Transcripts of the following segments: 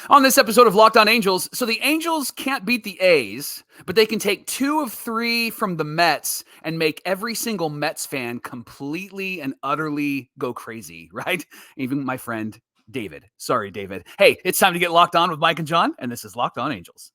On this episode of Locked On Angels, so the Angels can't beat the A's, but they can take 2 of 3 from the Mets and make every single Mets fan completely and utterly go crazy, right? Even my friend David. Sorry, David. Hey, it's time to get locked on with Mike and John, and this is Locked On Angels.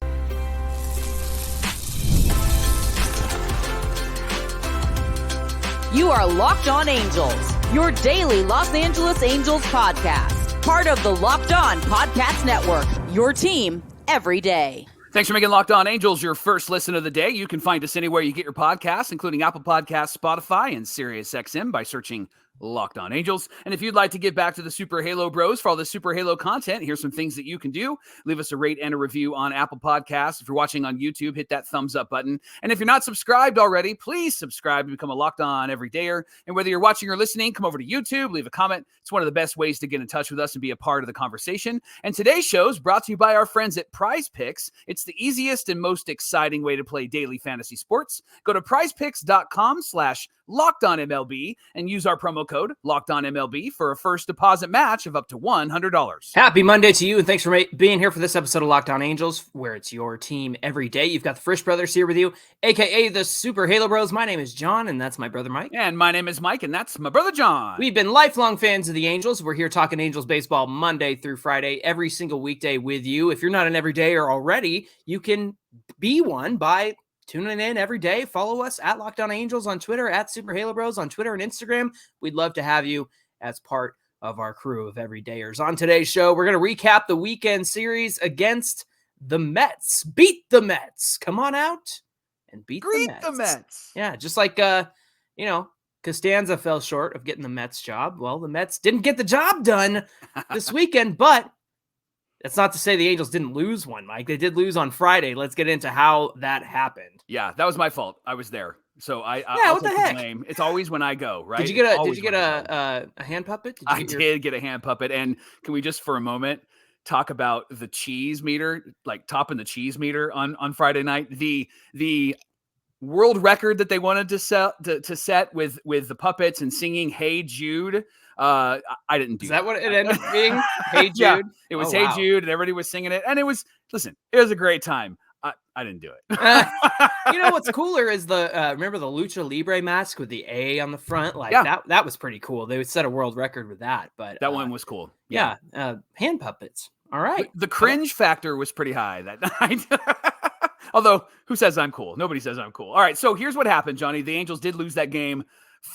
You are Locked On Angels, your daily Los Angeles Angels podcast. Part of the Locked On Podcast Network, your team every day. Thanks for making Locked On Angels your first listen of the day. You can find us anywhere you get your podcasts, including Apple Podcasts, Spotify, and SiriusXM by searching Locked On Angels. And if you'd like to get back to the Super Halo Bros for all the Super Halo content, here's some things that you can do. Leave us a rate and a review on Apple Podcasts. If you're watching on YouTube, hit that thumbs up button. And if you're not subscribed already, please subscribe and become a Locked On Everydayer. And whether you're watching or listening, come over to YouTube, leave a comment. It's one of the best ways to get in touch with us and be a part of the conversation. And today's show is brought to you by our friends at Prize Picks. It's the easiest and most exciting way to play daily fantasy sports. Go to prizepicks.com/LockedOnMLB and use our promo code LockedOnMLB for a first deposit match of up to $100. Happy Monday to you, and thanks for being here for this episode of Locked On Angels, where it's your team every day. You've got the Frisch Brothers here with you, a.k.a. the Super Halo Bros. My name is John, and that's my brother Mike. And my name is Mike, and that's my brother John. We've been lifelong fans of the Angels. We're here talking Angels baseball Monday through Friday, every single weekday with you. If you're not an everydayer already, you can be one by tuning in every day. Follow us at Locked On Angels on Twitter, at Super Halo Bros on Twitter and Instagram. We'd love to have you as part of our crew of everydayers. On today's show, we're going to recap the weekend series against the Mets. Beat the Mets. Come on out and beat the Mets. Yeah, just like, Costanza fell short of getting the Mets job. Well, the Mets didn't get the job done this weekend, but that's not to say the Angels didn't lose one, Mike. They did lose on Friday. Let's get into how that happened. Yeah, that was my fault. I was there. So I'll what the heck? blame. It's always when I go, right? Did you get a hand puppet? I did get a hand puppet. And can we just for a moment talk about the cheese meter, like topping the cheese meter on Friday night? The world record that they wanted to set with the puppets and singing "Hey Jude." I didn't do. Is that what it ended up being? Hey Jude. Yeah, it was Hey Jude, and everybody was singing it, and it was a great time. I didn't do it. You know what's cooler is remember the Lucha Libre mask with the A on the front? That was pretty cool. They would set a world record with that, but that one was cool. Yeah. Hand puppets. All right. The cringe factor was pretty high that night. Although, who says I'm cool? Nobody says I'm cool. All right, so here's what happened, Johnny. The Angels did lose that game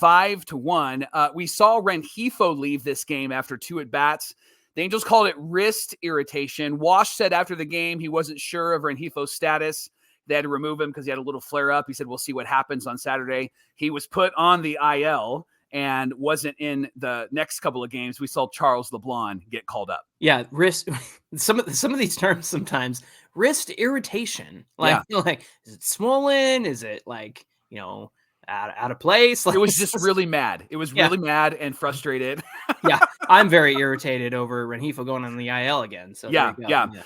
5-1. We saw Rengifo leave this game after 2 at-bats. The Angels called it wrist irritation. Wash said after the game he wasn't sure of Rengifo's status. They had to remove him because he had a little flare-up. He said, we'll see what happens on Saturday. He was put on the IL and wasn't in the next couple of games. We saw Charles LeBlanc get called up. Yeah, wrist. Some of these terms sometimes. Wrist irritation. Like is it swollen? Is it out of place? It was just really mad. It was really mad and frustrated. Yeah, I'm very irritated over Rengifo going on the IL again. So yeah.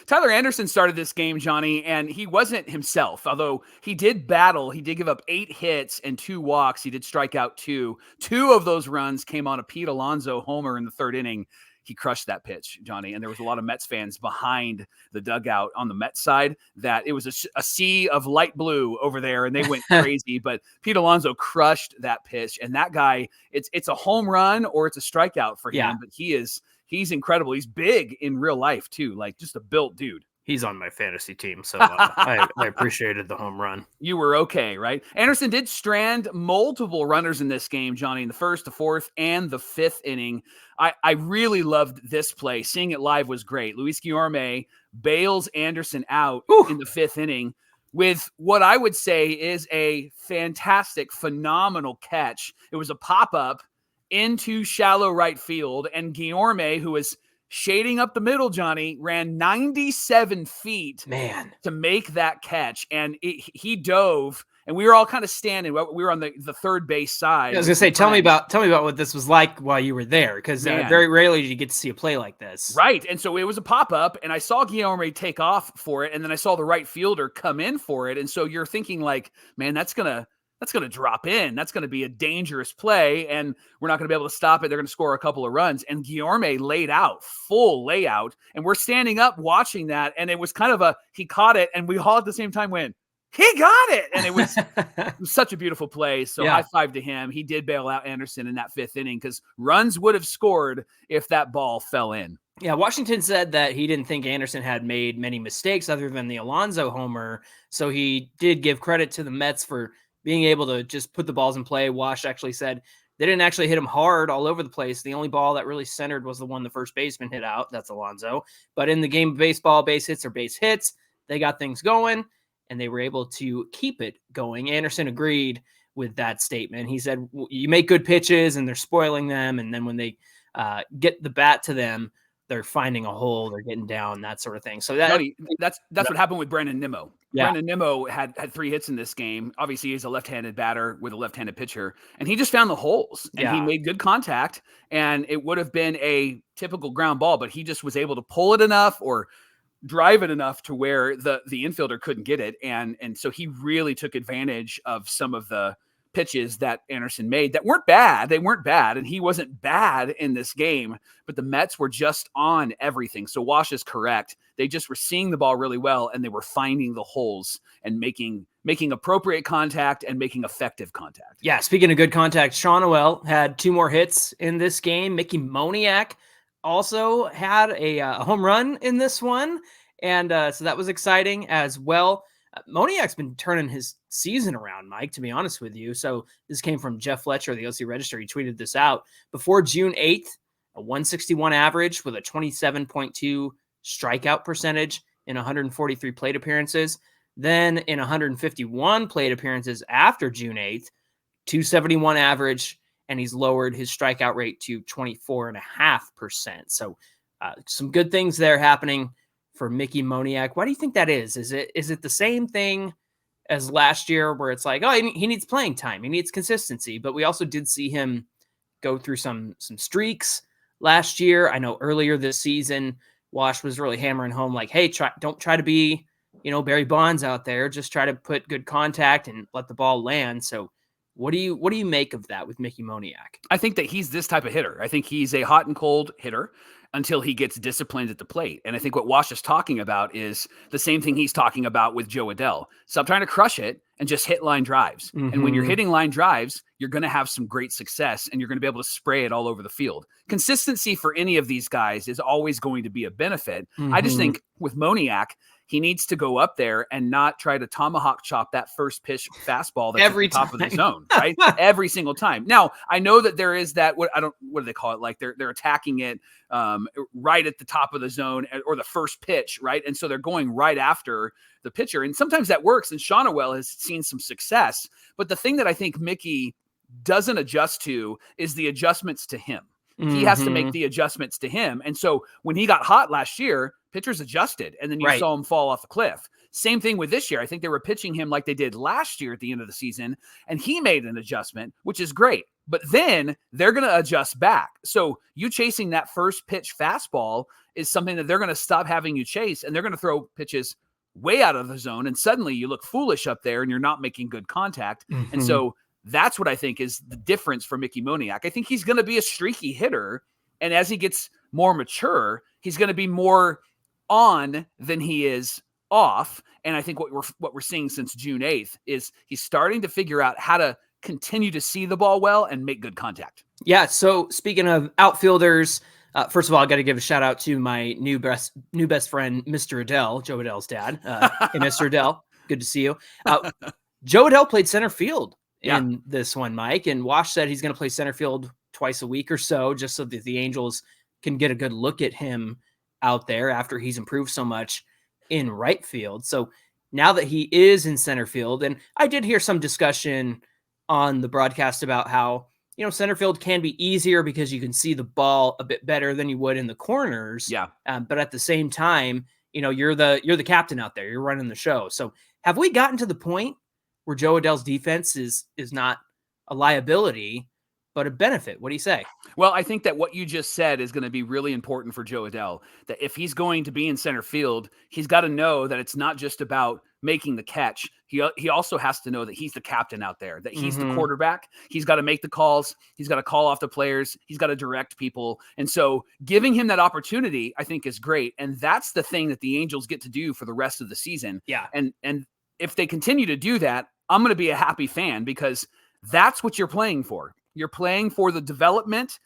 Tyler Anderson started this game, Johnny, and he wasn't himself. Although he did battle, he did give up 8 hits and 2 walks. He did strike out 2. 2 of those runs came on a Pete Alonso homer in the 3rd inning. He crushed that pitch, Johnny. And there was a lot of Mets fans behind the dugout on the Mets side that it was a sea of light blue over there, and they went crazy. But Pete Alonso crushed that pitch. And that guy, it's a home run or it's a strikeout for him. Yeah. But he's incredible. He's big in real life, too, like just a built dude. He's on my fantasy team, so I appreciated the home run. You were okay, right? Anderson did strand multiple runners in this game, Johnny, in the 1st, the 4th, and the 5th inning. I really loved this play. Seeing it live was great. Luis Guillorme bails Anderson out in the 5th inning with what I would say is a fantastic, phenomenal catch. It was a pop-up into shallow right field, and Guillorme, who was shading up the middle, Johnny, ran 97 feet to make that catch. And he dove, and we were all kind of standing. We were on the 3rd base side. I was going to say, tell me about what this was like while you were there, because very rarely do you get to see a play like this. Right. And so it was a pop-up, and I saw Guillorme take off for it, and then I saw the right fielder come in for it. And so you're thinking like, man, that's going to that's going to drop in. That's going to be a dangerous play, and we're not going to be able to stop it. They're going to score a couple of runs. And Guillorme laid out, full layout, and we're standing up watching that, and it was kind of he caught it, and we all at the same time went, he got it. And it was such a beautiful play. So high five to him. He did bail out Anderson in that 5th inning because runs would have scored if that ball fell in. Yeah, Washington said that he didn't think Anderson had made many mistakes other than the Alonso homer. So he did give credit to the Mets for being able to just put the balls in play. Wash actually said they didn't actually hit him hard all over the place. The only ball that really centered was the one the first baseman hit out. That's Alonso. But in the game of baseball, base hits are base hits. They got things going, and they were able to keep it going. Anderson agreed with that statement. He said, you make good pitches, and they're spoiling them, and then when they get the bat to them, they're finding a hole, they're getting down, that sort of thing. So that's what happened with Brandon Nimmo. Yeah. Brandon Nimmo had 3 hits in this game. Obviously, he's a left-handed batter with a left-handed pitcher, and he just found the holes, and he made good contact, and it would have been a typical ground ball, but he just was able to pull it enough or drive it enough to where the infielder couldn't get it, and so he really took advantage of some of the pitches that Anderson made that weren't bad. They weren't bad, and he wasn't bad in this game, but the Mets were just on everything. So Wash is correct. They just were seeing the ball really well, and they were finding the holes and making appropriate contact and making effective contact. Yeah, speaking of good contact, Sean Noel had 2 more hits in this game. Mickey Moniak also had a home run in this one, and so that was exciting as well. Moniak's been turning his season around, Mike, to be honest with you. So this came from Jeff Fletcher, the OC Register. He tweeted this out. Before June 8th, a 161 average with a 27.2 strikeout percentage in 143 plate appearances. Then in 151 plate appearances after June 8th, 271 average, and he's lowered his strikeout rate to 24.5%. So some good things there happening for Mickey Moniak. Why do you think that is? Is it the same thing as last year where it's like, oh, he needs playing time, he needs consistency? But we also did see him go through some streaks last year. I know earlier this season, Wash was really hammering home like, hey, don't try to be, Barry Bonds out there. Just try to put good contact and let the ball land. So what do you make of that with Mickey Moniak? I think that he's this type of hitter. I think he's a hot and cold hitter until he gets disciplined at the plate. And I think what Wash is talking about is the same thing he's talking about with Joe Adell. Stop trying to crush it and just hit line drives. Mm-hmm. And when you're hitting line drives, you're going to have some great success, and you're going to be able to spray it all over the field. Consistency for any of these guys is always going to be a benefit. Mm-hmm. I just think with Moniak, he needs to go up there and not try to tomahawk chop that first pitch fastball that's every at the top of the zone, right? Every single time. Now, I know that there is that, what do they call it? Like they're attacking it right at the top of the zone or the first pitch, right? And so they're going right after the pitcher. And sometimes that works, and Shonowell has seen some success. But the thing that I think Mickey doesn't adjust to is the adjustments to him. Mm-hmm. He has to make the adjustments to him. And so when he got hot last year, pitchers adjusted, and then you saw him fall off the cliff. Same thing with this year. I think they were pitching him like they did last year at the end of the season, and he made an adjustment, which is great. But then they're going to adjust back. So you chasing that first pitch fastball is something that they're going to stop having you chase, and they're going to throw pitches way out of the zone, and suddenly you look foolish up there, and you're not making good contact. Mm-hmm. And so that's what I think is the difference for Mickey Moniak. I think he's going to be a streaky hitter, and as he gets more mature, he's going to be more on than he is off. And I think what we're seeing since June 8th is he's starting to figure out how to continue to see the ball well and make good contact. Yeah. So speaking of outfielders, first of all, I got to give a shout out to my new best friend, Mr. Adell, Joe Adell's dad. Hey, Mr. Adell, good to see you. Joe Adell played center field in this one, Mike, and Wash said he's going to play center field twice a week or so, just so that the Angels can get a good look at him out there after he's improved so much in right field. So now that he is in center field, and I did hear some discussion on the broadcast about how, center field can be easier because you can see the ball a bit better than you would in the corners. Yeah. But at the same time, you're the captain out there, you're running the show. So have we gotten to the point where Joe Adell's defense is not a liability, but a benefit. What do you say? Well, I think that what you just said is going to be really important for Joe Adell, that if he's going to be in center field, he's got to know that it's not just about making the catch. He also has to know that he's the captain out there, that he's the quarterback. He's got to make the calls. He's got to call off the players. He's got to direct people. And so giving him that opportunity, I think, is great. And that's the thing that the Angels get to do for the rest of the season. Yeah. And if they continue to do that, I'm going to be a happy fan, because that's what you're playing for. You're playing for the development,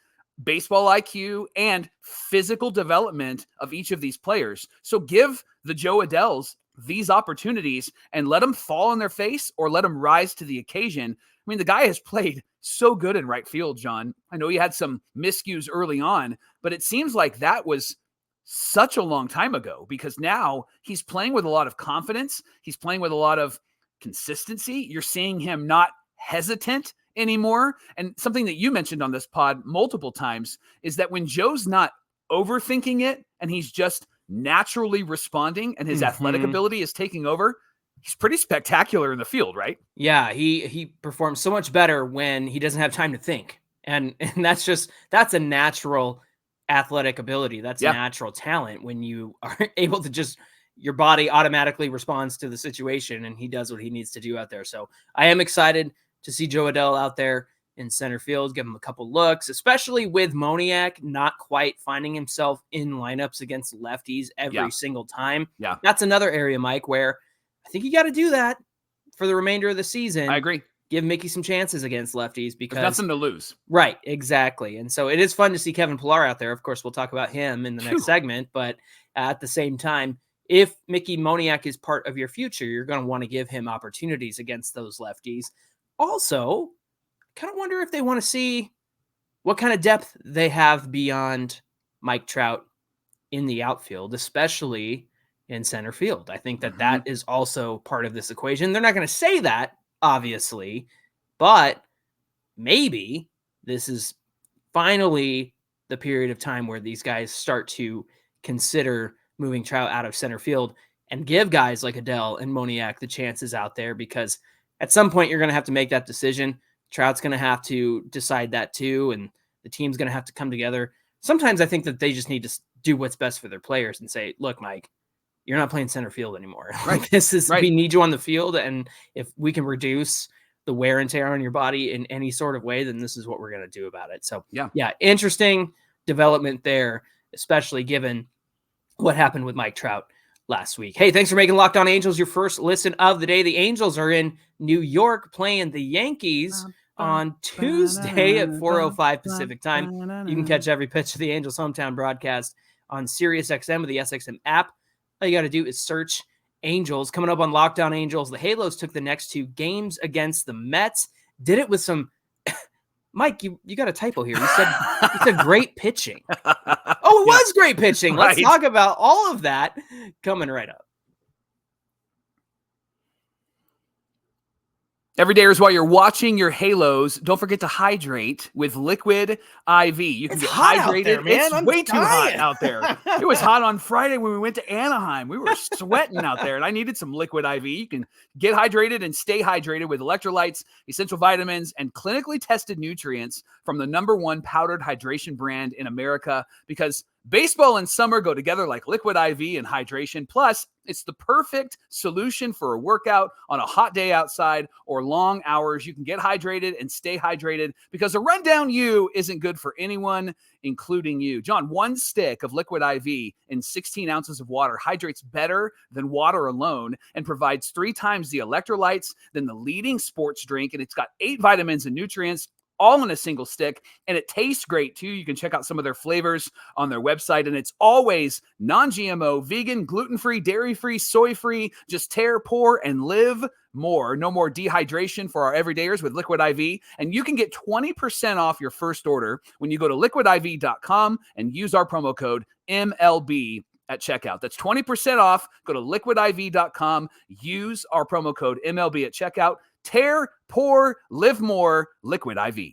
baseball IQ, and physical development of each of these players. So give the Joe Adells these opportunities and let them fall on their face or let them rise to the occasion. I mean, the guy has played so good in right field, John. I know he had some miscues early on, but it seems like that was such a long time ago, because now he's playing with a lot of confidence. He's playing with a lot of consistency. You're seeing him not hesitant anymore. And something that you mentioned on this pod multiple times is that when Joe's not overthinking it and he's just naturally responding and his athletic ability is taking over, he's pretty spectacular in the field, right? Yeah, he performs so much better when he doesn't have time to think. And that's a natural athletic ability. That's a natural talent when you are able to just, your body automatically responds to the situation and he does what he needs to do out there. So I am excited to see Joe Adell out there in center field, give him a couple looks, especially with Moniak not quite finding himself in lineups against lefties every single time. Yeah. That's another area, Mike, where I think you got to do that for the remainder of the season. I agree. Give Mickey some chances against lefties, because there's nothing to lose. Right, exactly. And so it is fun to see Kevin Pillar out there. Of course, we'll talk about him in the next segment, but at the same time, if Mickey Moniak is part of your future, you're going to want to give him opportunities against those lefties. Also, kind of wonder if they want to see what kind of depth they have beyond Mike Trout in the outfield, especially in center field. I think that that is also part of this equation. They're not going to say that, obviously, but maybe this is finally the period of time where these guys start to consider moving Trout out of center field and give guys like Adell and Moniak the chances out there, because at some point you're going to have to make that decision. Trout's going to have to decide that too, and the team's going to have to come together. Sometimes I think that they just need to do what's best for their players and say, look, Mike, you're not playing center field anymore. Like, we need you on the field, and if we can reduce the wear and tear on your body in any sort of way, then this is what we're going to do about it. So yeah, interesting development there, especially given what happened with Mike Trout last week. Hey, thanks for making Locked On Angels your first listen of the day. The Angels are in New York playing the Yankees on Tuesday at 4:05 Pacific time. You can catch every pitch of the Angels hometown broadcast on SiriusXM with the SXM app. All you got to do is search Angels. Coming up on Locked On Angels, the Halos took the next 2 games against the Mets. Did it with some Mike, you got a typo here. You said great pitching. Oh, it was great pitching. Let's talk about all of that coming right up. Everydayers, while you're watching your Halos, don't forget to hydrate with Liquid IV. You can get hydrated. There, man. It's way too hot out there. It was hot on Friday when we went to Anaheim. We were sweating out there, and I needed some Liquid IV. You can get hydrated and stay hydrated with electrolytes, essential vitamins, and clinically tested nutrients from the #1 powdered hydration brand in America, because baseball and summer go together like Liquid IV and hydration. Plus, it's the perfect solution for a workout on a hot day outside or long hours. You can get hydrated and stay hydrated, because a rundown you isn't good for anyone, including you. John, 1 stick of Liquid IV in 16 ounces of water hydrates better than water alone and provides 3 times the electrolytes than the leading sports drink. And it's got 8 vitamins and nutrients, all in a single stick, and it tastes great too. You can check out some of their flavors on their website, and it's always non-GMO, vegan, gluten-free, dairy-free, soy-free. Just tear, pour, and live more. No more dehydration for our everydayers with Liquid IV, and you can get 20% off your first order when you go to liquidiv.com and use our promo code MLB at checkout. That's 20% off. Go to liquidiv.com, use our promo code MLB at checkout. Tear, pour, live more, Liquid IV.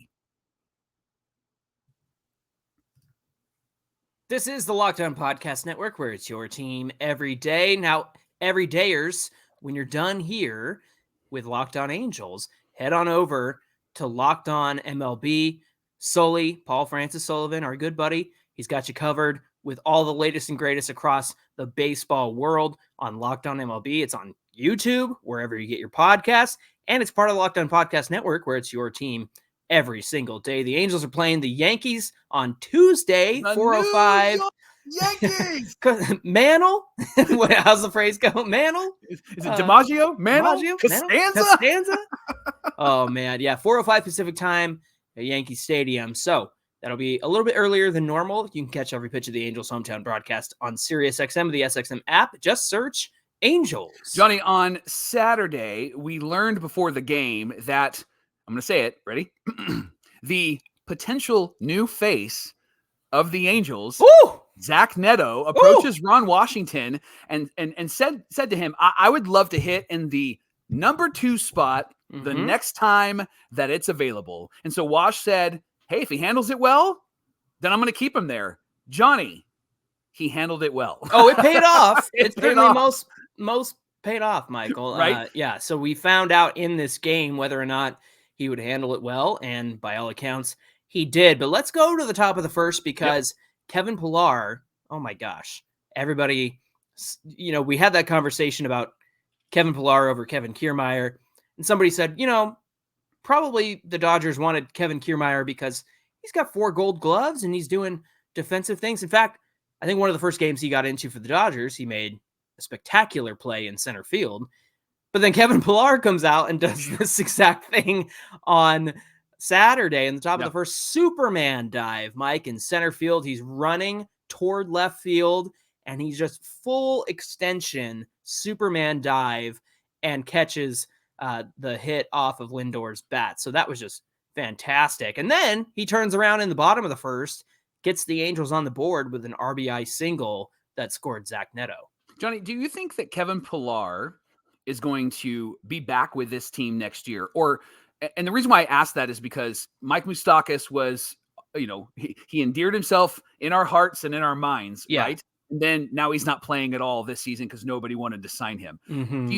This is the Locked On Podcast Network, where it's your team every day. Now, everydayers, when you're done here with Locked On Angels, head on over to Locked On MLB. Sully, Paul Francis Sullivan, our good buddy. He's got you covered with all the latest and greatest across the baseball world on Locked On MLB. It's on YouTube, wherever you get your podcasts, and it's part of the Locked On Podcast Network, where it's your team every single day. The Angels are playing the Yankees on Tuesday, 4:05. Yankees! Mantle? How's the phrase go? Mantle? Is it DiMaggio? Mantle? Costanza? Oh, man. Yeah, 4:05 Pacific time at Yankee Stadium. So that'll be a little bit earlier than normal. You can catch every pitch of the Angels hometown broadcast on SiriusXM, the SXM app. Just search Angels. Johnny, on Saturday, we learned before the game that, I'm going to say it, ready? The potential new face of the Angels, Ooh! Zach Neto, approaches Ron Washington and said to him, I would love to hit in the number 2 spot the next time that it's available. And so Wash said, hey, if he handles it well, then I'm going to keep him there. Johnny, he handled it well. Oh, it paid off. It's paid certainly off. most paid off, Michael. Right? Yeah. So we found out in this game whether or not he would handle it well, and by all accounts, he did. But let's go to the top of the first, because Kevin Pillar, oh my gosh, everybody, we had that conversation about Kevin Pillar over Kevin Kiermaier, and somebody said, probably the Dodgers wanted Kevin Kiermaier because he's got 4 gold gloves and he's doing defensive things. In fact, I think one of the first games he got into for the Dodgers, he made a spectacular play in center field. But then Kevin Pillar comes out and does this exact thing on Saturday in the top of the first. Superman dive, Mike, in center field. He's running toward left field, and he's just full extension Superman dive and catches the hit off of Lindor's bat. So that was just fantastic. And then he turns around in the bottom of the first, gets the Angels on the board with an RBI single that scored Zach Neto. Johnny, do you think that Kevin Pillar is going to be back with this team next year? And the reason why I asked that is because Mike Moustakas was, he endeared himself in our hearts and in our minds, right? And then now he's not playing at all this season because nobody wanted to sign him. Mm-hmm. Do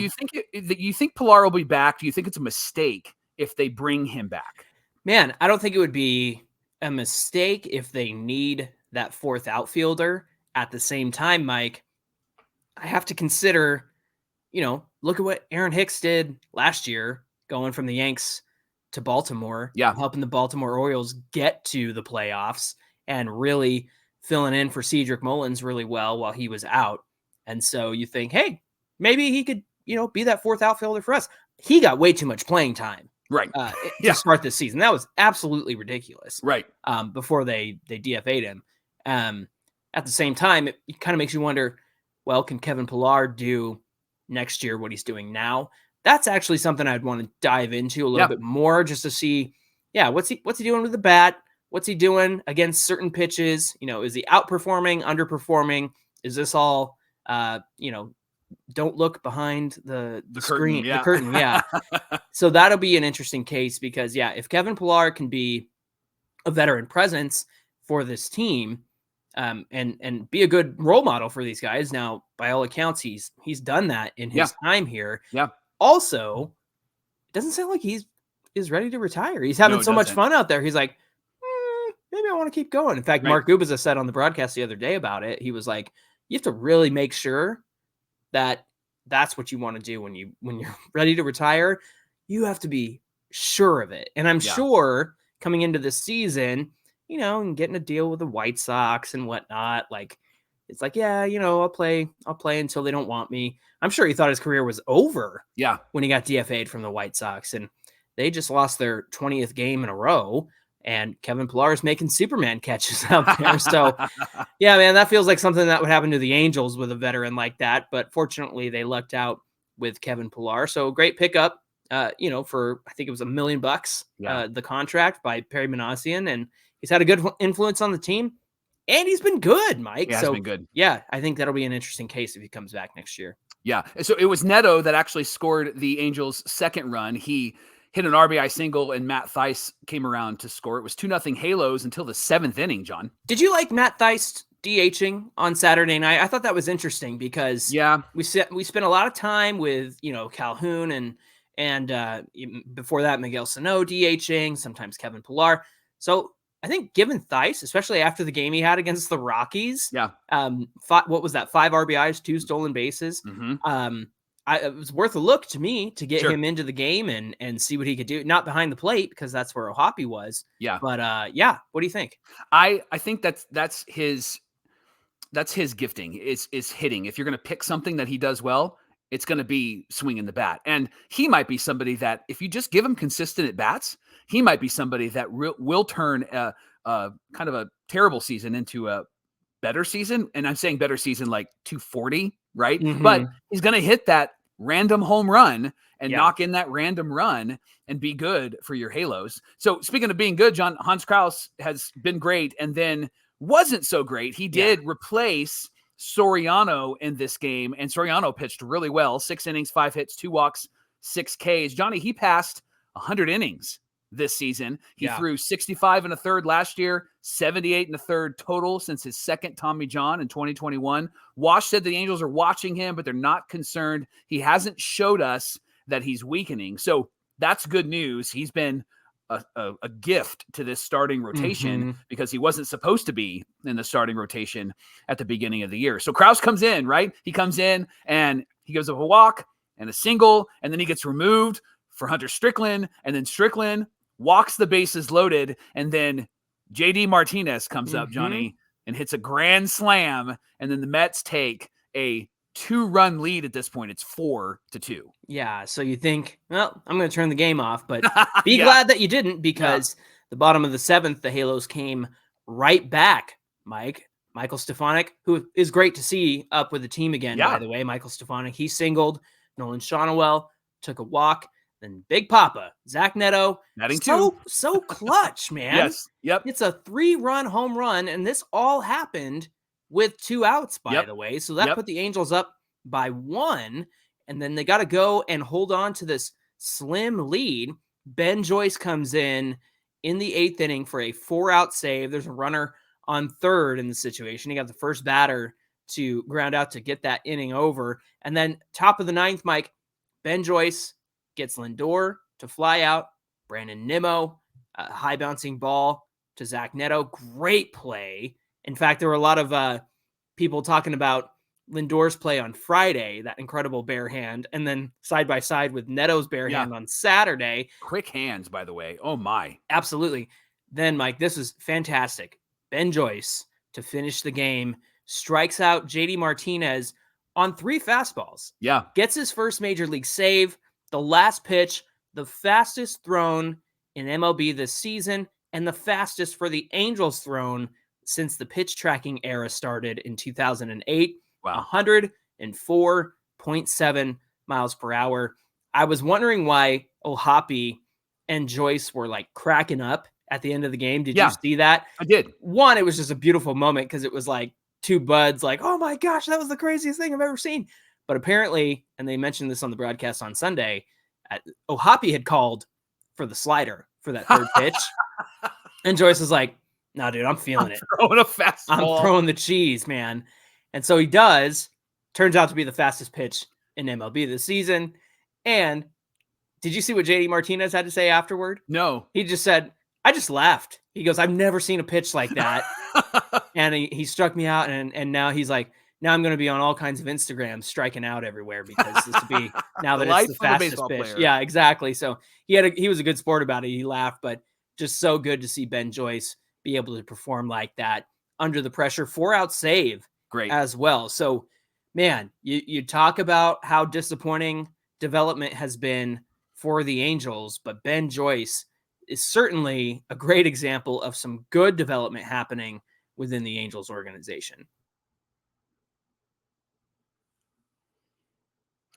you think Pillar will be back? Do you think it's a mistake if they bring him back? Man, I don't think it would be a mistake if they need that 4th outfielder. At the same time, Mike, I have to consider, look at what Aaron Hicks did last year, going from the Yanks to Baltimore, helping the Baltimore Orioles get to the playoffs and really filling in for Cedric Mullins really well while he was out. And so you think, hey, maybe he could, be that 4th outfielder for us. He got way too much playing time. Right. To start this season. That was absolutely ridiculous. Right. Before they DFA'd him. At the same time, it kind of makes you wonder, well, can Kevin Pillar do next year what he's doing now? That's actually something I'd want to dive into a little bit more, just to see, what's he doing with the bat? What's he doing against certain pitches? Is he outperforming, underperforming? Is this all, don't look behind the screen, the curtain. Yeah. So that'll be an interesting case because, if Kevin Pillar can be a veteran presence for this team, and be a good role model for these guys. Now, by all accounts, he's done that in his time here. Yeah. Also, it doesn't sound like he's ready to retire. He's having so much fun out there. He's like, maybe I want to keep going. In fact, Mark Gubicza said on the broadcast the other day about it. He was like, you have to really make sure that that's what you want to do when you're ready to retire. You have to be sure of it. And I'm sure coming into this season, and getting a deal with the White Sox and whatnot, it's like, I'll play until they don't want me. I'm sure he thought his career was over. Yeah. When he got DFA'd from the White Sox, and they just lost their 20th game in a row, and Kevin Pillar is making Superman catches out there. So man, that feels like something that would happen to the Angels with a veteran like that. But fortunately they lucked out with Kevin Pillar. So great pickup, for, I think it was $1 million, the contract by Perry Minasian, and he's had a good influence on the team, and he's been good, Mike. Yeah, so been good. Yeah, I think that'll be an interesting case if he comes back next year. Yeah. So it was Neto that actually scored the Angels' second run. He hit an RBI single, and Matt Theis came around to score. It was 2-0 Halos until the 7th inning, John. Did you like Matt Theis DHing on Saturday night? I thought that was interesting because we spent a lot of time with, Calhoun and before that, Miguel Sano DHing, sometimes Kevin Pillar. So I think given Theis, especially after the game he had against the Rockies, Yeah. what was that? 5 RBIs, 2 stolen bases. It was worth a look to me to get him into the game and see what he could do. Not behind the plate because that's where O'Hoppe was. Yeah. But what do you think? I think that's his gifting is hitting. If you're going to pick something that he does well, it's going to be swinging the bat. And he might be somebody that if you just give him consistent at bats, he might be somebody that will turn a kind of a terrible season into a better season. And I'm saying better season like 240, right? But he's going to hit that random home run and knock in that random run and be good for your Halos. So speaking of being good, John, Hans Kraus has been great and then wasn't so great. He did replace Soriano in this game, and Soriano pitched really well. 6 innings, 5 hits, 2 walks, 6 Ks. Johnny, he passed 100 innings this season. He threw 65 and a third last year, 78 and a third total since his second Tommy John in 2021. Wash said the Angels are watching him, but they're not concerned. He hasn't showed us that he's weakening. So that's good news. He's been a gift to this starting rotation because he wasn't supposed to be in the starting rotation at the beginning of the year. So Kraus comes in, right? He comes in and he gives up a walk and a single, and then he gets removed for Hunter Strickland, and then Strickland walks the bases loaded, and then JD Martinez comes up, Johnny, and hits a grand slam, and then the Mets take a 2-run lead at this point. It's 4-2. Yeah, so you think, well, I'm going to turn the game off, but be glad that you didn't because the bottom of the 7th, the Halos came right back, Mike. Michael Stefanik, who is great to see up with the team again, by the way. Michael Stefanik, he singled. Nolan Shonowell took a walk. Then Big Papa, Zach Neto, so clutch, man. It's a 3-run home run, and this all happened with 2 outs, by the way. So that put the Angels up by 1, and then they got to go and hold on to this slim lead. Ben Joyce comes in the 8th inning for a 4-out save. There's a runner on third in the situation. He got the first batter to ground out to get that inning over. And then top of the 9th, Mike, Ben Joyce gets Lindor to fly out. Brandon Nimmo, a high bouncing ball to Zach Neto. Great play. In fact, there were a lot of people talking about Lindor's play on Friday, that incredible bare hand, and then side by side with Neto's bare hand on Saturday. Quick hands, by the way. Oh, my. Absolutely. Then, Mike, this is fantastic. Ben Joyce, to finish the game, strikes out JD Martinez on 3 fastballs. Gets his first major league save. The last pitch, the fastest thrown in MLB this season, and the fastest for the Angels thrown since the pitch tracking era started in 2008. 104.7 miles per hour. I was wondering why O'Hoppe and Joyce were like cracking up at the end of the game. Did you see that? I did. One, it was just a beautiful moment because it was like 2 buds like, oh my gosh, that was the craziest thing I've ever seen. But apparently, and they mentioned this on the broadcast on Sunday, O'Hoppe had called for the slider for that third pitch. And Joyce was like, no, dude, I'm feeling it. Throwing a fastball. I'm throwing the cheese, man. And so he does. Turns out to be the fastest pitch in MLB this season. And did you see what JD Martinez had to say afterward? No. He just said, I just laughed. He goes, I've never seen a pitch like that. And he struck me out. And now he's like, now I'm going to be on all kinds of Instagrams striking out everywhere because this would be now that it's the fastest pitch. Player. Yeah, exactly. So he was a good sport about it. He laughed, but just so good to see Ben Joyce be able to perform like that under the pressure. 4-out save. Great as well. So, man, you talk about how disappointing development has been for the Angels, but Ben Joyce is certainly a great example of some good development happening within the Angels organization.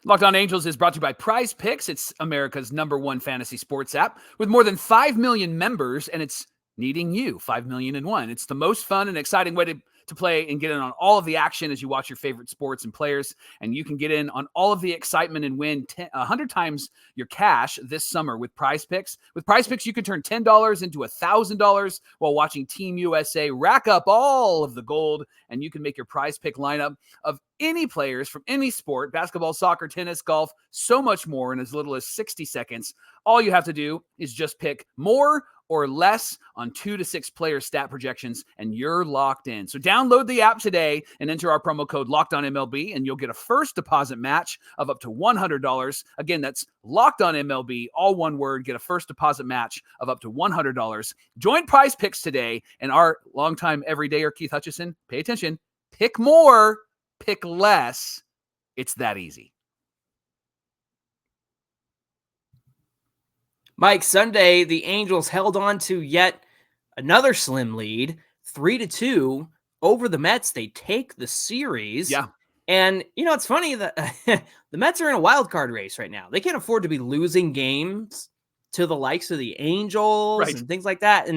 Locked On Angels is brought to you by Prize Picks. It's America's #1 fantasy sports app with more than 5 million members, and it's needing you, 5 million and one. It's the most fun and exciting way to play and get in on all of the action as you watch your favorite sports and players. And you can get in on all of the excitement and win 100 times your cash this summer with Prize Picks. With Prize Picks, you can turn $10 into $1,000 while watching Team USA rack up all of the gold. And you can make your Prize Pick lineup of any players from any sport, basketball, soccer, tennis, golf, so much more in as little as 60 seconds. All you have to do is just pick more or less on 2 to 6 player stat projections, and you're locked in. So download the app today and enter our promo code LOCKEDONMLB, and you'll get a first deposit match of up to $100. Again, that's LOCKEDONMLB, all one word. Get a first deposit match of up to $100. Join Prize Picks today, and our longtime everydayer Keith Hutchison, pay attention, pick more, pick less. It's that easy. Mike, Sunday, the Angels held on to yet another slim lead, 3-2 over the Mets. They take the series. Yeah. And, it's funny that the Mets are in a wild card race right now. They can't afford to be losing games to the likes of the Angels and things like that.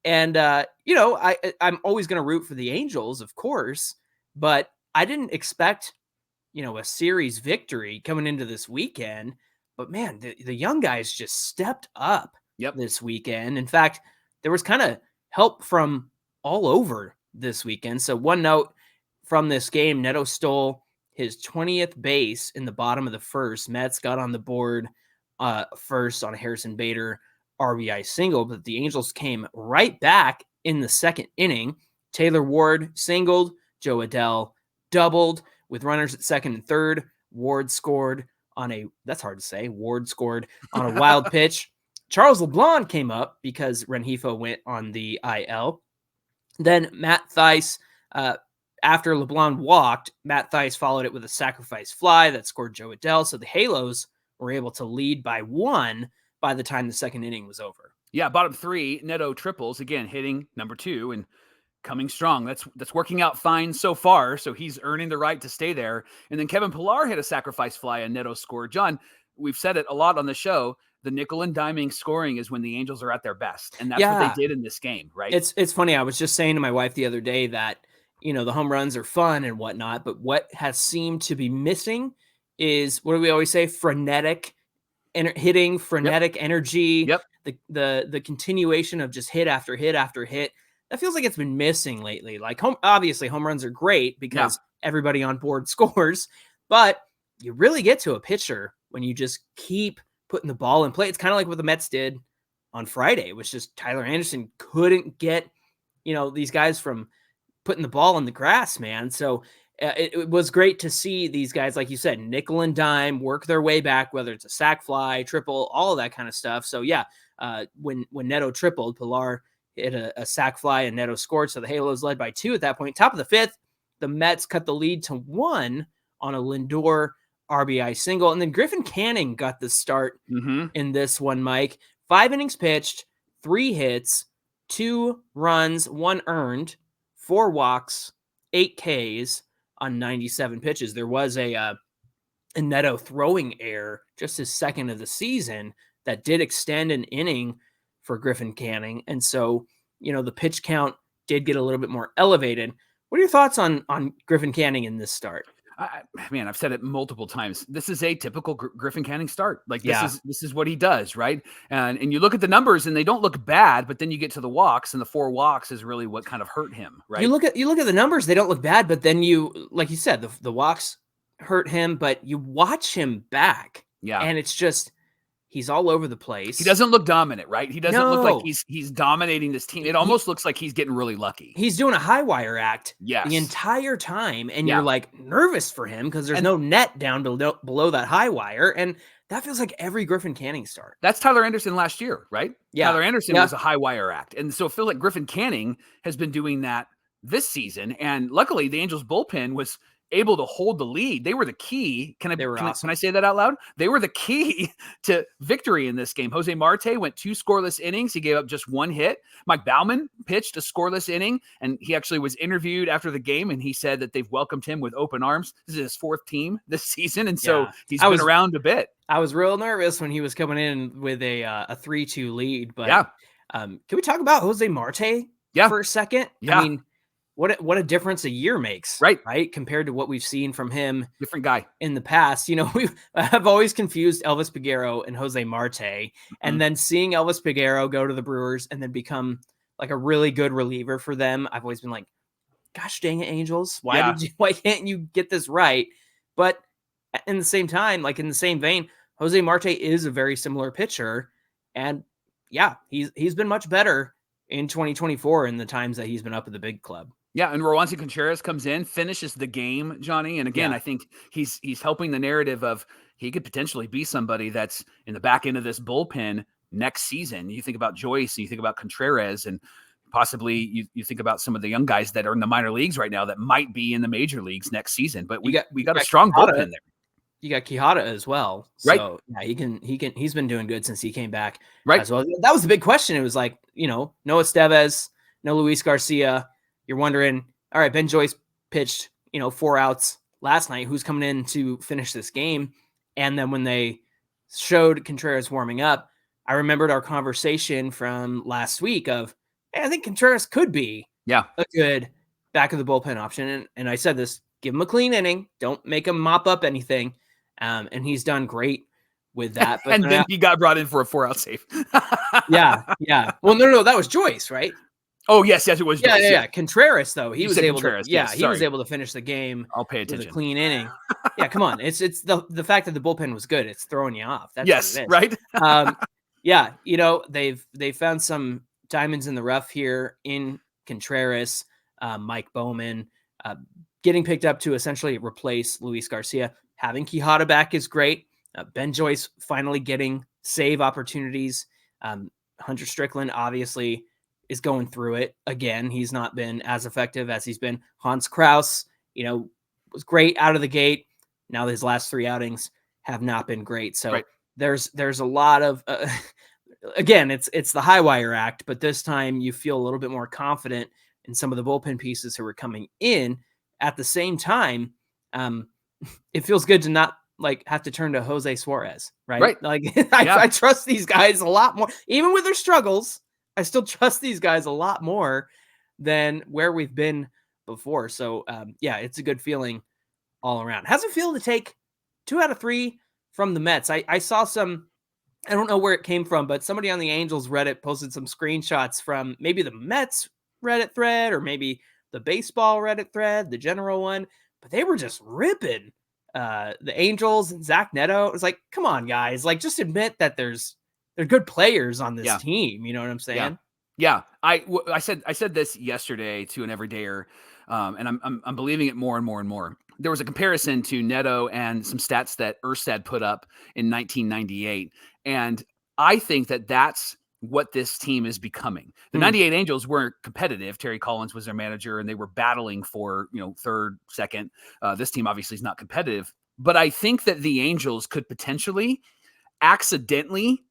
And I'm always going to root for the Angels, of course, but I didn't expect, a series victory coming into this weekend. But man, the young guys just stepped up this weekend. In fact, there was kind of help from all over this weekend. So one note from this game, Neto stole his 20th base in the bottom of the first. Mets got on the board first on a Harrison Bader RBI single, but the Angels came right back in the second inning. Taylor Ward singled, Joe Adell doubled with runners at second and third. Ward scored on a wild pitch. Charles LeBlanc came up because Rengifo went on the IL. Then Matt Thaiss, after LeBlanc walked, Matt Thaiss followed it with a sacrifice fly that scored Joe Adell. So the Halos were able to lead by 1 by the time the second inning was over. Yeah, bottom 3, Neto triples, again, hitting number 2 and coming strong. That's working out fine so far, so he's earning the right to stay there. And then Kevin Pillar hit a sacrifice fly and Neto scored. John, we've said it a lot on the show. The nickel and diming scoring is when the Angels are at their best, and that's what they did in this game, right? It's funny. I was just saying to my wife the other day that, the home runs are fun and whatnot, but what has seemed to be missing is, what do we always say? Frenetic hitting, frenetic energy, the continuation of just hit after hit after hit. That feels like it's been missing lately. Like obviously home runs are great because everybody on board scores, but you really get to a pitcher when you just keep putting the ball in play. It's kind of like what the Mets did on Friday, which just Tyler Anderson couldn't get, these guys from putting the ball in the grass, man. So it was great to see these guys, like you said, nickel and dime, work their way back, whether it's a sac fly, triple, all of that kind of stuff. So when Neto tripled, Pillar hit a sac fly and Neto scored. So the Halos led by 2 at that point. Top of the 5th, the Mets cut the lead to 1 on a Lindor RBI single. And then Griffin Canning got the start in this one, Mike. 5 innings pitched, 3 hits, 2 runs, 1 earned, 4 walks, 8 Ks on 97 pitches. There was a Neto throwing error, just his second of the season, that did extend an inning for Griffin Canning. And so, the pitch count did get a little bit more elevated. What are your thoughts on Griffin Canning in this start? I've said it multiple times. This is a typical Griffin Canning start. Like this is what he does, right? And you look at the numbers and they don't look bad, but then you get to the walks, and the 4 walks is really what kind of hurt him, right? You look at the numbers, they don't look bad, but then like you said, the walks hurt him, but you watch him back. Yeah. And it's just, he's all over the place. He doesn't look dominant, right? He doesn't look like he's dominating this team. It almost looks like he's getting really lucky. He's doing a high wire act the entire time, and you're like nervous for him because there's no net down below that high wire, and that feels like every Griffin Canning start. That's Tyler Anderson last year, right? Yeah. Tyler Anderson was a high wire act, and so I feel like Griffin Canning has been doing that this season, and luckily the Angels bullpen was able to hold the lead. They were the key. Can I say that out loud? They were the key to victory in this game. Jose Marte went 2 scoreless innings. He gave up just 1 hit. Mike Baumann pitched a scoreless inning, and he actually was interviewed after the game, and he said that they've welcomed him with open arms. This is his 4th team this season, and so he's been around a bit. I was real nervous when he was coming in with a 3-2 lead, but can we talk about Jose Marte for a second? Yeah. I mean, what a difference a year makes, right? Compared to what we've seen from him. Different guy in the past. I've always confused Elvis Peguero and Jose Marte, and then seeing Elvis Peguero go to the Brewers and then become like a really good reliever for them. I've always been like, gosh dang it, Angels. Why can't you get this right? But in the same time, like in the same vein, Jose Marte is a very similar pitcher, and yeah, he's been much better in 2024 in the times that he's been up at the big club. Yeah, and Roansy Contreras comes in, finishes the game, Johnny. And again, I think he's helping the narrative of he could potentially be somebody that's in the back end of this bullpen next season. You think about Joyce, and you think about Contreras, and possibly you think about some of the young guys that are in the minor leagues right now that might be in the major leagues next season. But we got a strong bullpen there. You got Quijada as well. Right. So yeah, he's been doing good since he came back. Right. As well. That was the big question. It was like, no Estevez, no Luis Garcia. You're wondering, all right, Ben Joyce pitched, 4 outs last night. Who's coming in to finish this game? And then when they showed Contreras warming up, I remembered our conversation from last week of, hey, I think Contreras could be a good back of the bullpen option. And I said this, give him a clean inning. Don't make him mop up anything. And he's done great with that. But and then he got brought in for a 4-out save. Yeah. Well, no, that was Joyce, right? Oh, yes, it was Joyce. Yeah. Contreras, though, he was able Contreras, to, he was able to finish the game. I'll pay attention. With a clean inning. Yeah, come on. It's the fact that the bullpen was good. It's throwing you off. That's yes, what it is. Right. Yeah, they've found some diamonds in the rough here in Contreras, Mike Bowman, getting picked up to essentially replace Luis Garcia. Having Quijada back is great. Ben Joyce finally getting save opportunities. Hunter Strickland obviously is going through it again. He's not been as effective as he's been. Hans Kraus, was great out of the gate. Now his last 3 outings have not been great. So there's a lot of, again, it's the high wire act, but this time you feel a little bit more confident in some of the bullpen pieces who are coming in. At the same time, it feels good to not have to turn to Jose Suarez, right? I trust these guys a lot more, even with their struggles. I still trust these guys a lot more than where we've been before. So it's a good feeling all around. How's it feel to take 2 out of 3 from the Mets? I saw some, I don't know where it came from, but somebody on the Angels Reddit posted some screenshots from maybe the Mets Reddit thread or maybe the baseball Reddit thread, the general one, but they were just ripping the Angels and Zach Neto. It was like, come on, guys, just admit that they're good players on this team. You know what I'm saying? Yeah. I said this yesterday to an everydayer, and I'm believing it more and more and more. There was a comparison to Neto and some stats that Erstad put up in 1998, and I think that that's what this team is becoming. The 98 Angels weren't competitive. Terry Collins was their manager, and they were battling for third, second. This team obviously is not competitive, but I think that the Angels could potentially accidentally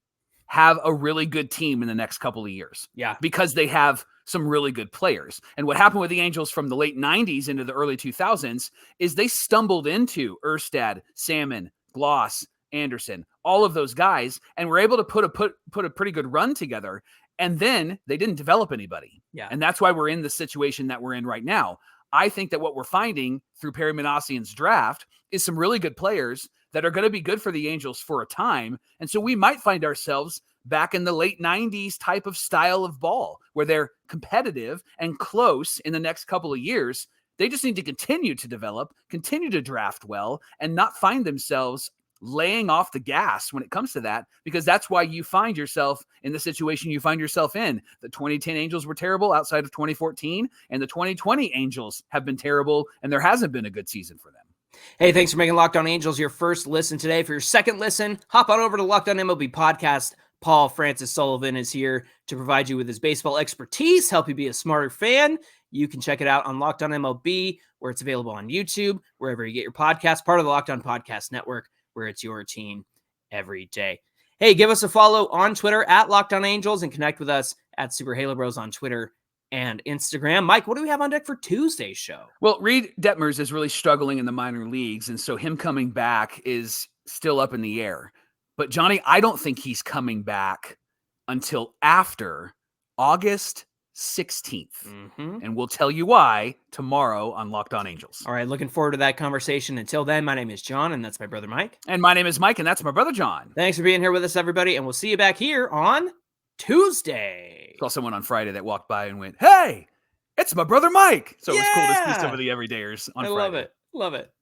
have a really good team in the next couple of years. Yeah. Because they have some really good players. And what happened with the Angels from the late 90s into the early 2000s is they stumbled into Erstad, Salmon, Gloss, Anderson, all of those guys, and were able to put a pretty good run together. And then they didn't develop anybody. Yeah. And that's why we're in the situation that we're in right now. I think that what we're finding through Perry Manassian's draft is some really good players that are going to be good for the Angels for a time. And so we might find ourselves back in the late 90s type of style of ball where they're competitive and close in the next couple of years. They just need to continue to develop, continue to draft well, and not find themselves laying off the gas when it comes to that, because that's why you find yourself in the situation you find yourself in. The 2010 Angels were terrible outside of 2014, and the 2020 Angels have been terrible, and there hasn't been a good season for them. Hey, thanks for making Locked On Angels your first listen today. For your second listen, hop on over to Locked On MLB Podcast. Paul Francis Sullivan is here to provide you with his baseball expertise, help you be a smarter fan. You can check it out on Locked On MLB, where it's available on YouTube, wherever you get your podcast, part of the Locked On Podcast Network, where it's your team every day. Hey, give us a follow on Twitter at Locked On Angels and connect with us at Super Halo Bros on Twitter and Instagram. Mike, what do we have on deck for Tuesday's show? Well, Reed Detmers is really struggling in the minor leagues, and so him coming back is still up in the air. But Johnny, I don't think he's coming back until after August 16th. And we'll tell you why tomorrow on Locked On Angels. All right, looking forward to that conversation. Until then, my name is John, and that's my brother Mike. And my name is Mike, and that's my brother John. Thanks for being here with us, everybody, and we'll see you back here on Tuesday. I saw someone on Friday that walked by and went, "Hey, it's my brother Mike." So it was cool to see some of the everydayers on Friday. Love it.